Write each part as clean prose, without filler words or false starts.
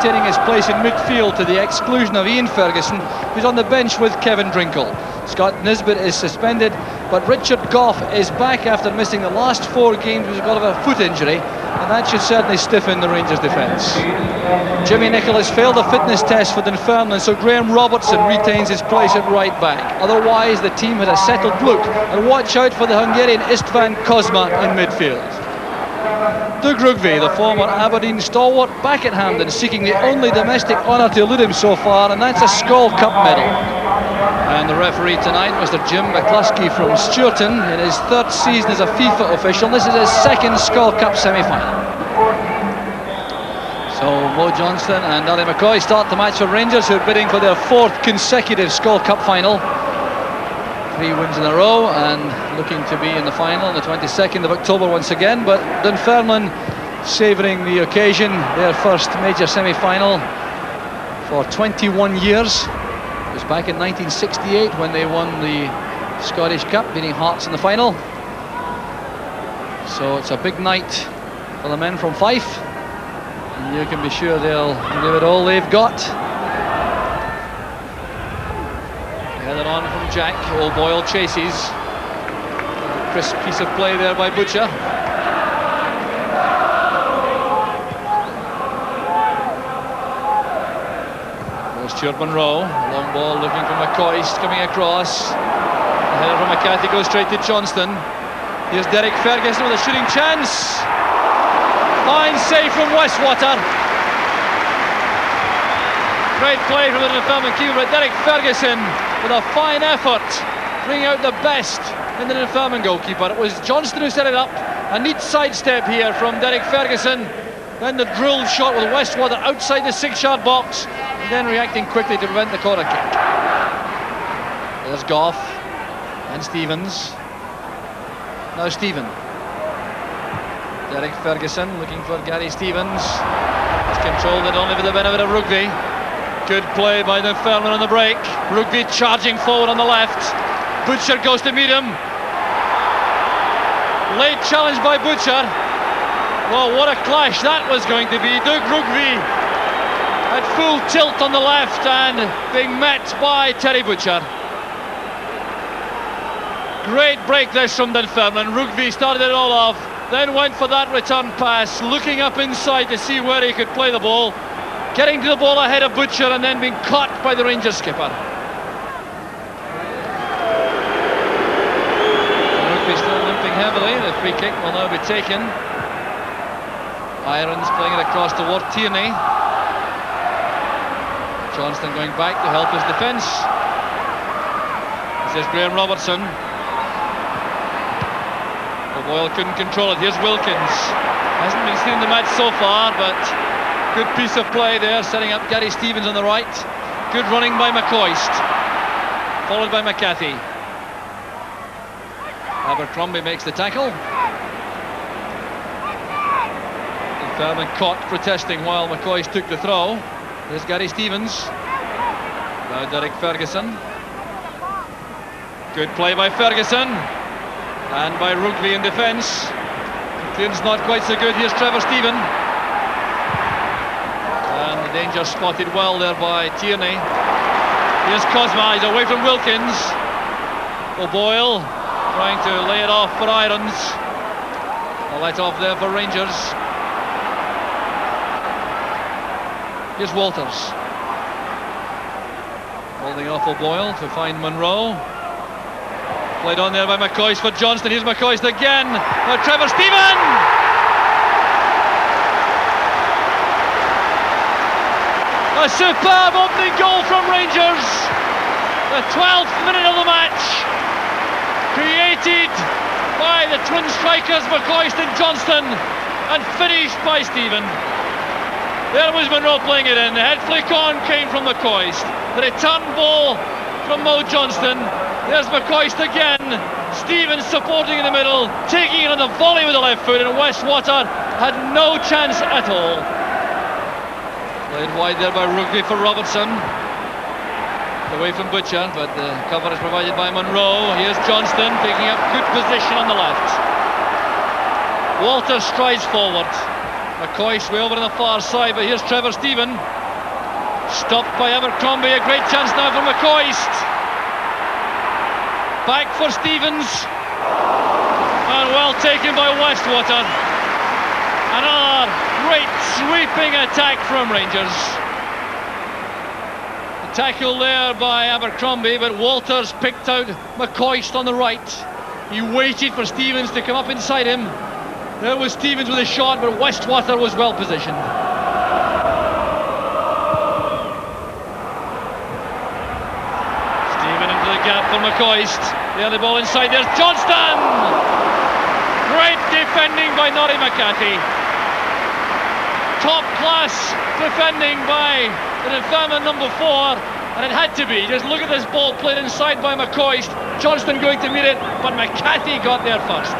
maintaining his place in midfield to the exclusion of Ian Ferguson, who's on the bench with Kevin Drinkle. Scott Nisbet is suspended, but Richard Gough is back after missing the last 4 games because of a foot injury, and that should certainly stiffen the Rangers' defence. Jimmy Nicholas failed a fitness test for Dunfermline, so Graham Robertson retains his place at right back. Otherwise, the team has a settled look, and watch out for the Hungarian Istvan Kozma in midfield. Doug Rugby, the former Aberdeen stalwart, back at Hampden, seeking the only domestic honour to elude him so far, and that's a Skull Cup medal. And the referee tonight, Mr. Jim McCluskey from Stewarton, in his 3rd season as a FIFA official. This is his 2nd Skull Cup semi-final. So Mo Johnston and Ali McCoy start the match for Rangers, who are bidding for their 4th consecutive Skull Cup final. 3 wins in a row and looking to be in the final on the 22nd of October once again. But Dunfermline savouring the occasion, their first major semi-final for 21 years. It was back in 1968 when they won the Scottish Cup, beating Hearts in the final. So it's a big night for the men from Fife, and you can be sure they'll give it all they've got. Headed on from Jack. O'Boyle chases. A crisp piece of play there by Butcher. There's Stuart Monroe. Long ball looking for McCoist, coming across. The header from McCarthy goes straight to Johnston. Here's Derek Ferguson with a shooting chance. Fine save from Westwater. Great play from the Dunfermline keeper, but Derek Ferguson with a fine effort, bringing out the best in the Dunfermline goalkeeper. It was Johnston who set it up. A neat sidestep here from Derek Ferguson. Then the drilled shot with Westwater outside the 6-yard box, and then reacting quickly to prevent the corner kick. There's Gough and Stevens. Now Stephen. Derek Ferguson looking for Gary Stevens. He's controlled it only for the benefit of Rugby. Good play by Dunfermline on the break. Rugby charging forward on the left. Butcher goes to meet him. Late challenge by Butcher. Well, what a clash that was going to be. Doug Rugby at full tilt on the left and being met by Terry Butcher. Great break this from Dunfermline. Rugby started it all off, then went for that return pass, looking up inside to see where he could play the ball, getting to the ball ahead of Butcher and then being caught by the Rangers skipper. Rugby still limping heavily. The free kick will now be taken. Irons playing it across toward Tierney. Johnston going back to help his defence. This is Graham Robertson. O'Boyle couldn't control it. Here's Wilkins. Hasn't been seen in the match so far, but good piece of play there, setting up Gary Stevens on the right. Good running by McCoist, followed by McCarthy. Abercrombie makes the tackle. Dunfermline caught protesting while McCoist took the throw. There's Gary Stevens. Now Derek Ferguson. Good play by Ferguson. And by Rugby in defence. Clearance not quite so good. Here's Trevor Stephen. And the danger spotted well there by Tierney. Here's Kozma, he's away from Wilkins. O'Boyle trying to lay it off for Irons. A let off there for Rangers. Here's Walters. Holding off O'Boyle to find Monroe. Played on there by McCoist for Johnston. Here's McCoist again. Now Trevor Stephen! A superb opening goal from Rangers. The 12th minute of the match. Created by the twin strikers McCoist and Johnston and finished by Stephen. There was Monroe playing it in. The head flick on came from McCoist. The return ball from Mo Johnston. There's McCoist again. Stevens supporting in the middle, taking it on the volley with the left foot, and Westwater had no chance at all. Played wide there by Rugby for Robertson. Away from Butcher, but the cover is provided by Monroe. Here's Johnston picking up good position on the left. Walter strides forward. McCoist way over on the far side, but here's Trevor Stephen. Stopped by Abercrombie, a great chance now for McCoist. Back for Stevens. And well taken by Westwater. Another great sweeping attack from Rangers. The tackle there by Abercrombie, but Walters picked out McCoist on the right. He waited for Stevens to come up inside him. There was Stevens with a shot, but Westwater was well positioned. Stephen into the gap for McCoist. The other ball inside, there's Johnston! Great defending by Norrie McCarthy. Top class defending by the Dunfermline number 4, and it had to be. Just look at this ball played inside by McCoist. Johnston going to meet it, but McCarthy got there first.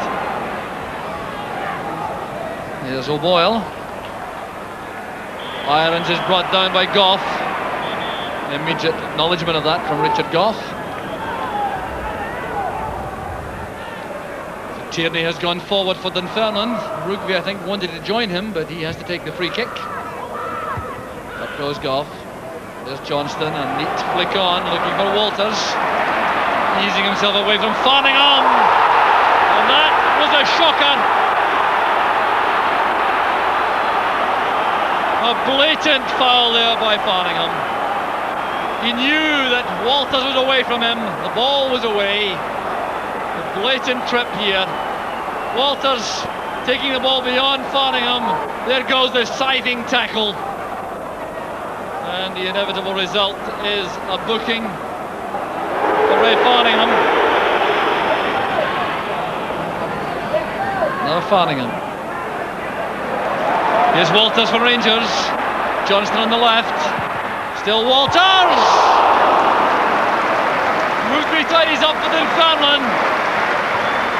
Here's O'Boyle. Irons is brought down by Goff. Immediate acknowledgement of that from Richard Goff. Tierney has gone forward for Dunfermline. Rugby, I think, wanted to join him, but he has to take the free kick. Up goes Goff. There's Johnston, a neat flick on, looking for Walters. Easing himself away from Farningham. And that was a shocker. A blatant foul there by Farningham. He knew that Walters was away from him. The ball was away. A blatant trip here. Walters taking the ball beyond Farningham. There goes the scything tackle. And the inevitable result is a booking for Ray Farningham. Now Farningham. Here's Walters for Rangers. Johnston on the left. Still Walters! Rugby tidies up for Dunfermline.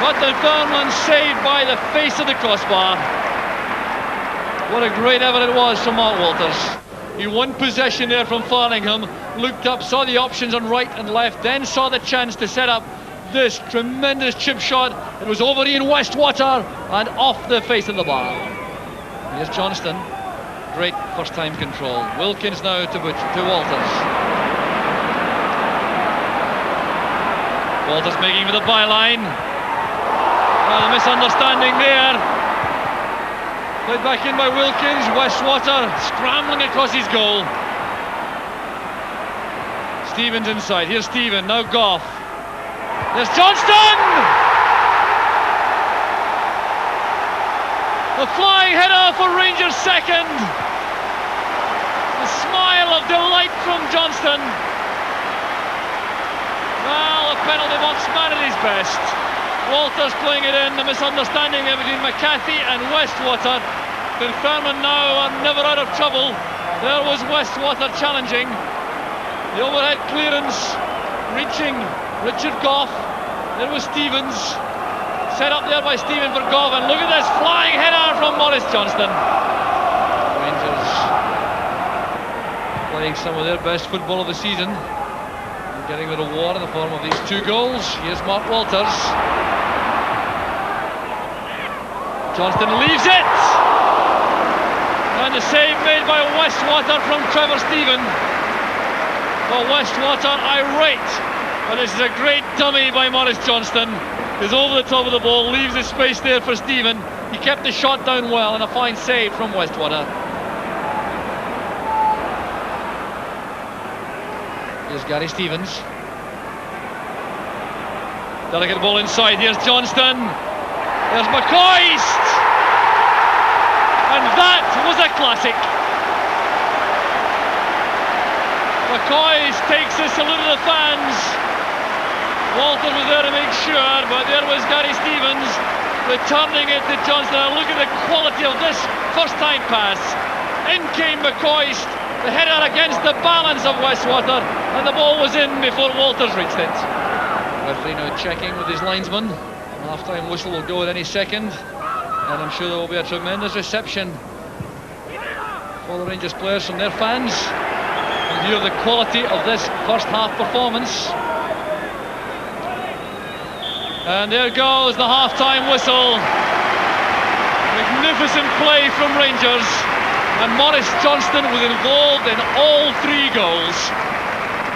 But Dunfermline saved by the face of the crossbar. What a great effort it was from Mark Walters. He won possession there from Farningham, looked up, saw the options on right and left, then saw the chance to set up this tremendous chip shot. It was over Ian Westwater and off the face of the bar. Here's Johnston. Great first time control. Wilkins now to Walters. Walters making for the byline. Well, the misunderstanding there. Played back in by Wilkins. Westwater scrambling across his goal. Stevens inside. Here's Stephen. Now Goff. There's Johnston! The flying header for Rangers second. The smile of delight from Johnston. Well, the penalty box man at his best. Walters playing it in, the misunderstanding there between McCarthy and Westwater. Dunfermline now are never out of trouble. There was Westwater challenging. The overhead clearance reaching Richard Goff. There was Stevens. Set up there by Stephen for Goff, and look at this flying header from Maurice Johnston. Rangers playing some of their best football of the season and getting the reward in the form of these 2 goals. Here's Mark Walters. Johnston leaves it, and the save made by Westwater from Trevor Stephen. Well, Westwater irate, but this is a great dummy by Maurice Johnston. Is over the top of the ball, leaves the space there for Stephen. He kept the shot down well, and a fine save from Westwater. Here's Gary Stevens. Delicate ball inside. Here's Johnston. There's McCoist. And that was a classic. McCoist takes a salute of the fans. Walter was there to make sure, but there was Gary Stevens returning it to Johnston. And look at the quality of this first-time pass. In came McCoist, the header against the balance of Westwater, and the ball was in before Walters reached it. Referee now checking with his linesman. Half-time whistle will go at any second, and I'm sure there will be a tremendous reception for the Rangers players from their fans in view of the quality of this first-half performance. And there goes the half-time whistle. Magnificent play from Rangers, and Maurice Johnston was involved in all 3 goals.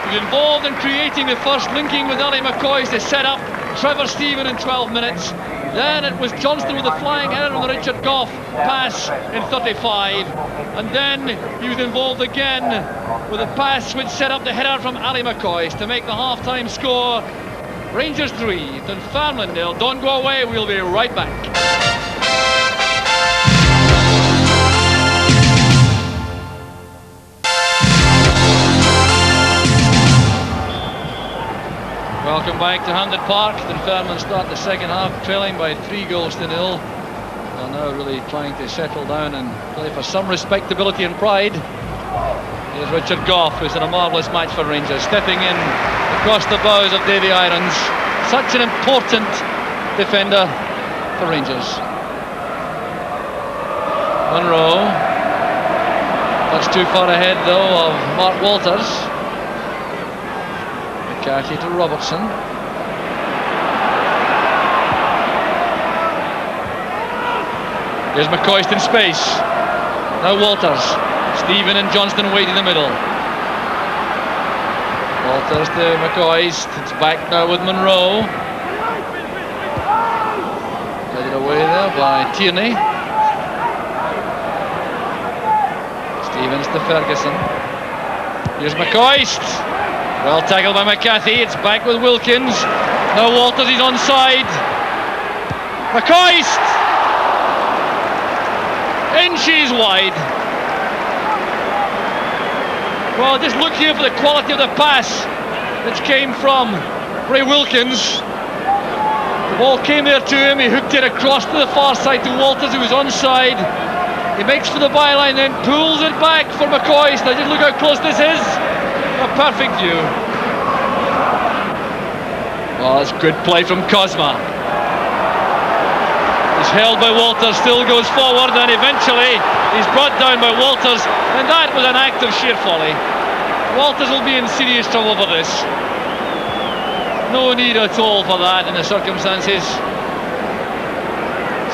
He was involved in creating the first, linking with Ali McCoist to set up Trevor Steven in 12 minutes. Then it was Johnston with a flying error on the Richard Gough pass in 35, and then he was involved again with a pass which set up the header from Ali McCoist to make the half-time score. Rangers 3, Dunfermline 0. Don't go away, we'll be right back. Welcome back to Hampden Park. Dunfermline start the second half trailing by 3 goals to 0. They're now really trying to settle down and play for some respectability and pride. Here's Richard Gough, who's in a marvellous match for Rangers, stepping in across the bows of Davy Irons. Such an important defender for Rangers. Monroe. That's too far ahead though of Mark Walters. McCarthy to Robertson. Here's McCoist in space. Now Walters. Steven and Johnston wait in the middle. Walters to McCoist. It's back now with Monroe. Headed away there by Tierney. Stevens to Ferguson. Here's McCoist. Well tackled by McCarthy. It's back with Wilkins. Now Walters is onside. McCoist! Inches wide. Well, just look here for the quality of the pass that came from Ray Wilkins. The ball came there to him. He hooked it across to the far side to Walters, who was onside. He makes for the byline, then pulls it back for McCoist. Now just look how close this is. A perfect view. Well, that's good play from Cosma. He's held by Walters, still goes forward, and eventually he's brought down by Walters, and that was an act of sheer folly. Walters will be in serious trouble for this. No need at all for that in the circumstances.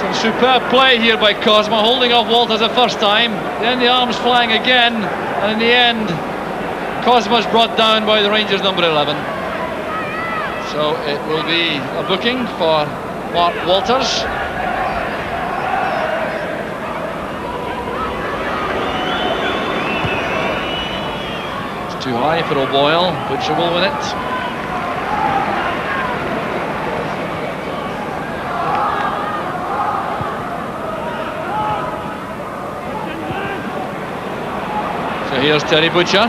Some superb play here by Cosma, holding off Walters the first time, then the arms flying again, and in the end Cosma's brought down by the Rangers number 11. So it will be a booking for Mark Walters. It's too high for O'Boyle. Butcher will win it. So here's Terry Butcher.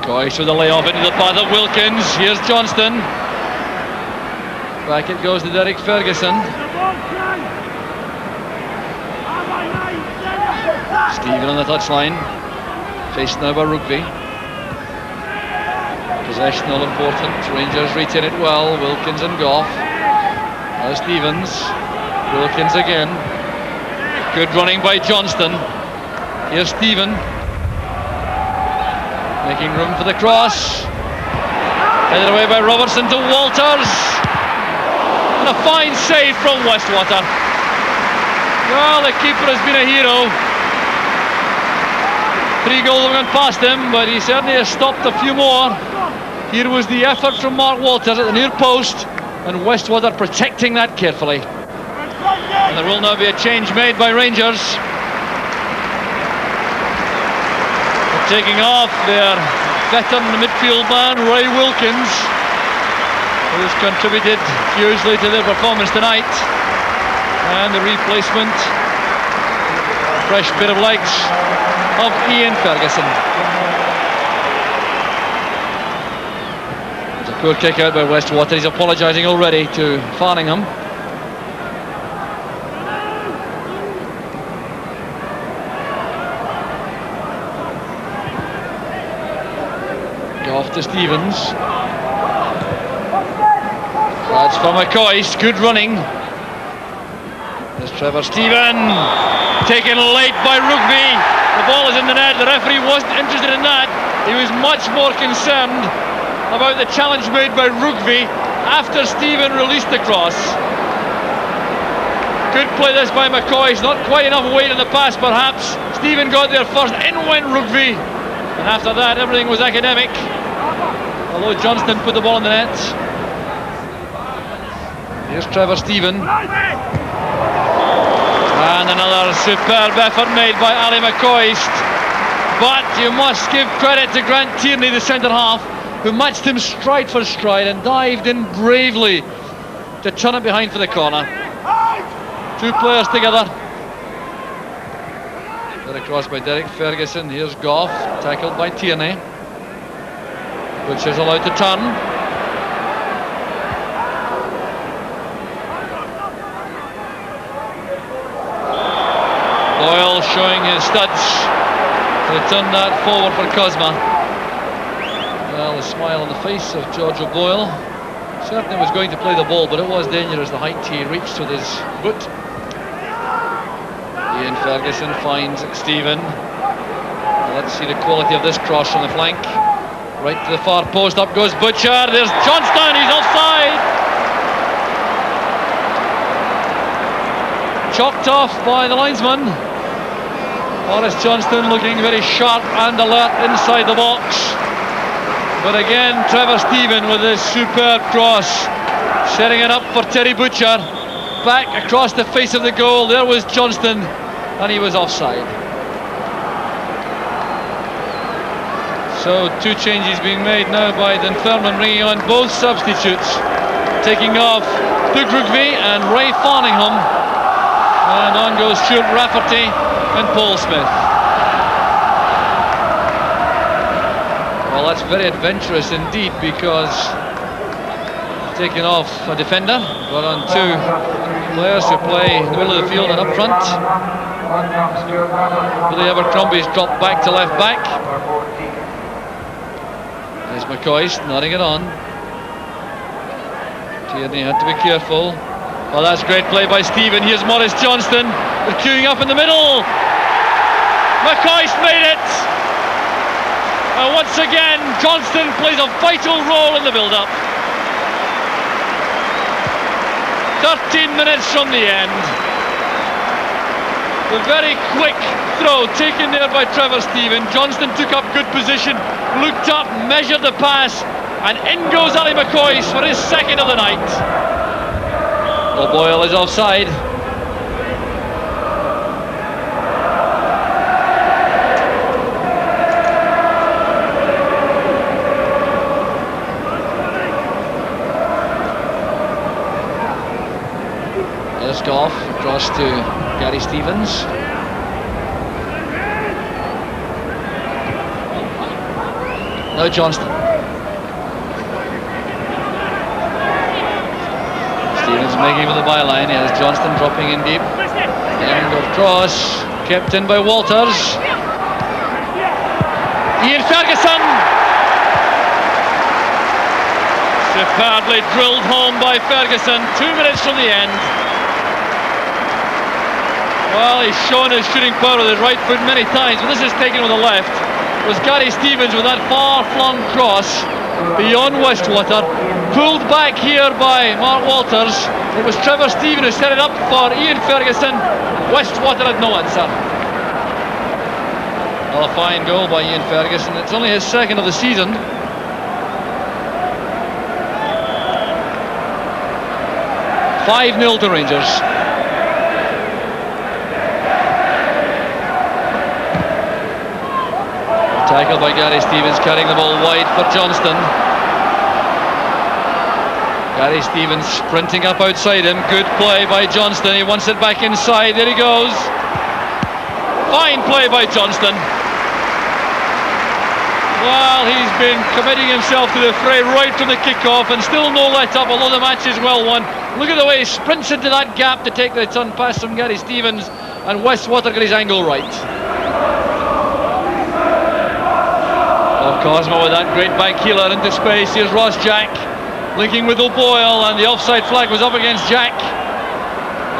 McCoist with a layoff into the path of Wilkins. Here's Johnston. Back it goes to Derek Ferguson. Steven on the touchline. Faced now by Rugby. Possession all important. Rangers retain it well. Wilkins and Gough. Now Stevens. Wilkins again. Good running by Johnston. Here's Steven. Making room for the cross. Headed away by Robertson to Walters. And a fine save from Westwater. Well, the keeper has been a hero. 3 goals have gone past him, but he certainly has stopped a few more. Here was the effort from Mark Walters at the near post, and Westwater protecting that carefully. And there will now be a change made by Rangers. Taking off their veteran midfield man, Ray Wilkins, who has contributed hugely to their performance tonight. And the replacement, fresh pair of legs of Ian Ferguson. It's a poor kick out by Westwater. He's apologising already to Farningham. Off to Stevens. That's for McCoist. Good running. There's Trevor Steven. Taken late by Rugby. The ball is in the net. The referee wasn't interested in that. He was much more concerned about the challenge made by Rugby after Steven released the cross. Good play this by McCoy. Not quite enough weight in the pass, perhaps. Stephen got there first. In went Rugby. And after that, everything was academic. Although Johnston put the ball in the net. Here's Trevor Stephen. And another superb effort made by Ali McCoist. But you must give credit to Grant Tierney, the centre half, who matched him stride for stride and dived in bravely to turn it behind for the corner. Two players together. Got across by Derek Ferguson. Here's Goff, tackled by Tierney, which is allowed to turn. Boyle showing his studs to turn that forward for Cosma. Well, a smile on the face of George O'Boyle. Certainly was going to play the ball, but it was dangerous, the height he reached with his boot. Ian Ferguson finds Stephen. Let's see the quality of this cross from the flank. Right to the far post, up goes Butcher. There's Johnston, he's offside. Chopped off by the linesman. Maurice Johnston looking very sharp and alert inside the box. But again, Trevor Stephen with his superb cross, setting it up for Terry Butcher. Back across the face of the goal, there was Johnston, and he was offside. So two changes being made now by Dunfermline, bringing on both substitutes. Taking off Doug Rugby and Ray Farningham. And on goes Stuart Rafferty and Paul Smith. Well, that's very adventurous indeed, because taking off a defender, got on two players who play in the middle of the field and up front. Billy Abercrombie's dropped back to left back. There's McCoist nodding it on. Tierney had to be careful. Well, that's great play by Stephen. Here's Maurice Johnston. They're queuing up in the middle. McCoist made it. And once again, Johnston plays a vital role in the build-up. 13 minutes from the end. The very quick throw taken there by Trevor Stephen. Johnston took up good position, looked up, measured the pass, and in goes Ali McCoist for his second of the night. O'Boyle is offside. There's Goff across to Gary Stevens. Now Johnston. Stevens making for the byline. He has Johnston dropping in deep. End of cross, kept in by Walters. Ian Ferguson. Superbly drilled home by Ferguson. 2 minutes from the end. Well, he's shown his shooting power with his right foot many times, but this is taken with the left. It was Gary Stevens with that far-flung cross beyond Westwater, pulled back here by Mark Walters. It was Trevor Stephen who set it up for Ian Ferguson. Westwater had no answer. Well, a fine goal by Ian Ferguson. It's only his second of the season. $5-0 to Rangers. Tackled by Gary Stevens, carrying the ball wide for Johnston. Gary Stevens sprinting up outside him. Good play by Johnston. He wants it back inside. There he goes. Fine play by Johnston. Well, he's been committing himself to the fray right from the kick-off, and still no let up, although the match is well won. Look at the way he sprints into that gap to take the return pass from Gary Stevens, and Westwater got his angle right. Oh, Cosmo with that great back heeler into space. Here's Ross Jack linking with O'Boyle, and the offside flag was up against Jack.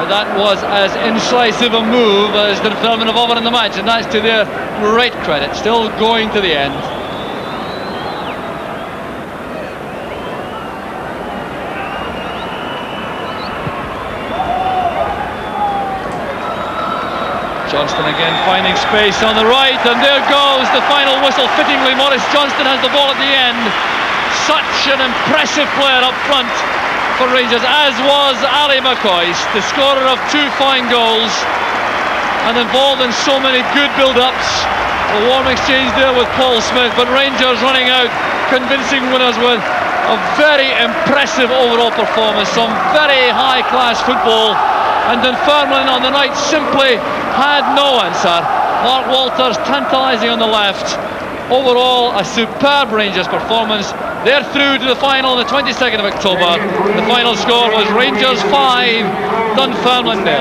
But that was as incisive a move as Dunfermline have offered in the match, and that's to their great credit. Still going to the end. Johnston again finding space on the right, and there goes the final whistle. Fittingly, Maurice Johnston has the ball at the end. Such an impressive player up front for Rangers, as was Ali McCoist, the scorer of 2 fine goals and involved in so many good build-ups. A warm exchange there with Paul Smith, but Rangers running out convincing winners with a very impressive overall performance, some very high-class football, and Dunfermline on the night simply had no answer. Mark Walters tantalising on the left. Overall, a superb Rangers performance. They're through to the final on the 22nd of October. The final score was Rangers 5, Dunfermline 0.